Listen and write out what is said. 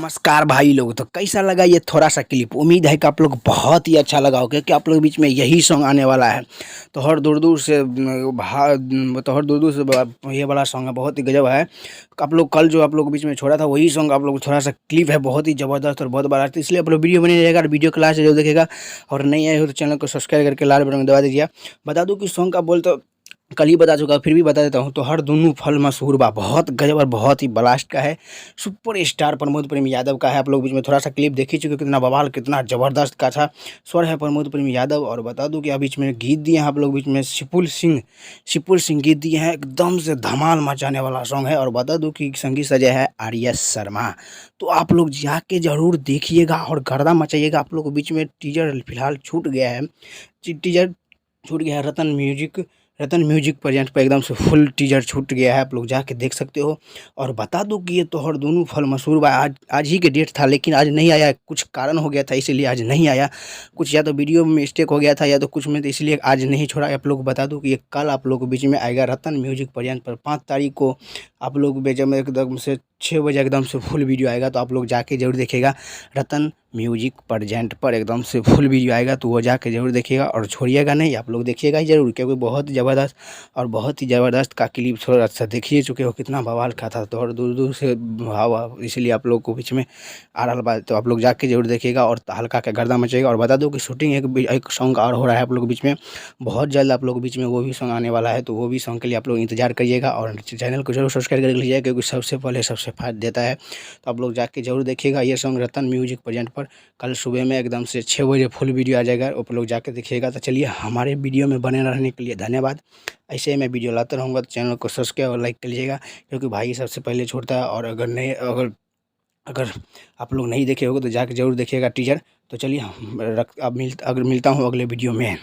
नमस्कार भाई लोग। तो कैसा लगा ये थोड़ा सा क्लिप? उम्मीद है कि आप लोग बहुत ही अच्छा लगा हो, क्योंकि आप लोग के बीच में यही सॉन्ग आने वाला है। तो हर दूर दूर से ये वाला सॉन्ग है, बहुत ही गजब है। आप लोग कल जो आप लोग के बीच में छोड़ा था वही सॉन्ग आप लोग थोड़ा सा क्लिप है, बहुत ही ज़बरदस्त और बहुत बड़ा। तो इसलिए आप लोग वीडियो बने रहेगा और वीडियो क्लास जो देखेगा और नहीं आए हो तो चैनल को सब्सक्राइब करके लाल बटन दबा दीजिए। बता दूँ कि सॉन्ग का बोल तो कल ही बता चुका, फिर भी बता देता हूँ। तो हर दोनों फल मशहूर बा, बहुत गजब और बहुत ही ब्लास्ट का है। सुपर स्टार प्रमोद प्रेम यादव का है। आप लोग बीच में थोड़ा सा क्लिप देख ही चुके, कितना बवाल कितना ज़बरदस्त का था। स्वर है प्रमोद प्रेम यादव। और बता दूं कि अब बीच में गीत दिए हैं आप लोग बीच में सिपुल सिंह गीत दिए हैं। एकदम से धमाल मचाने वाला सॉन्ग है। और बता दूं कि संगीत सजा है आर्या शर्मा। तो आप लोग जाके ज़रूर देखिएगा और गर्दा मचाइएगा। आप लोग के बीच में टीजर फिलहाल छूट गया है, टीजर छूट गया है। रतन म्यूजिक प्रेजेंट पर एकदम से फुल टीजर छूट गया है, आप लोग जाके देख सकते हो। और बता दूं कि ये तो हर दोनों फल मशहूर बा। आज ही के डेट था, लेकिन आज नहीं आया, कुछ कारण हो गया था इसीलिए आज नहीं आया। कुछ या तो वीडियो में मिस्टेक हो गया था या तो कुछ में, तो इसलिए आज नहीं छोड़ा। आप लोग बता दूं कि ये कल आप लोग के बीच में आएगा रतन म्यूजिक प्रेजेंट पर 5 तारीख को। आप लोग बेजम एकदम से 6 बजे एकदम से फुल वीडियो आएगा, तो आप लोग जाके जरूर देखिएगा। रतन म्यूजिक प्रेजेंट पर एकदम से फुल वीडियो आएगा, तो वो जाके जरूर देखिएगा और छोड़िएगा नहीं, आप लोग देखिएगा ही जरूर, क्योंकि बहुत ज़बरदस्त और बहुत ही ज़बरदस्त का क्लिप थोड़ा सा देखिए चुके हो, कितना बवाल का था। तो और दूर दूर से हवा, इसलिए आप लोग को बीच में आ रहा बात, तो आप लोग जाके जरूर देखिएगा और हल्का का गर्दा मचेगा। और बता दो कि शूटिंग एक सॉन्ग और हो रहा है आप लोग के बीच में, बहुत जल्द आप लोग के बीच में वो भी सॉन्ग आने वाला है। तो वो भी सॉन्ग के लिए आप लोग इंतजार करिएगा और चैनल को जरूर सब्सक्राइब कर लीजिएगा, क्योंकि सबसे पहले सबसे फायदा देता है। तो आप लोग जाके जरूर देखिएगा ये सॉन्ग रतन म्यूजिक प्रेजेंट पर। कल सुबह में एकदम से 6 बजे फुल वीडियो आ जाएगा, आप लोग जाके देखिएगा। तो चलिए, हमारे वीडियो में बने रहने के लिए धन्यवाद। ऐसे ही मैं वीडियो लाता रहूँगा, तो चैनल को सब्सक्राइब और लाइक कर लीजिएगा, क्योंकि भाई सबसे पहले छोड़ता है। और अगर आप लोग नहीं देखे होगे तो जाके जरूर देखिएगा टीजर। तो चलिए, अब मिलता हूँ अगले वीडियो में।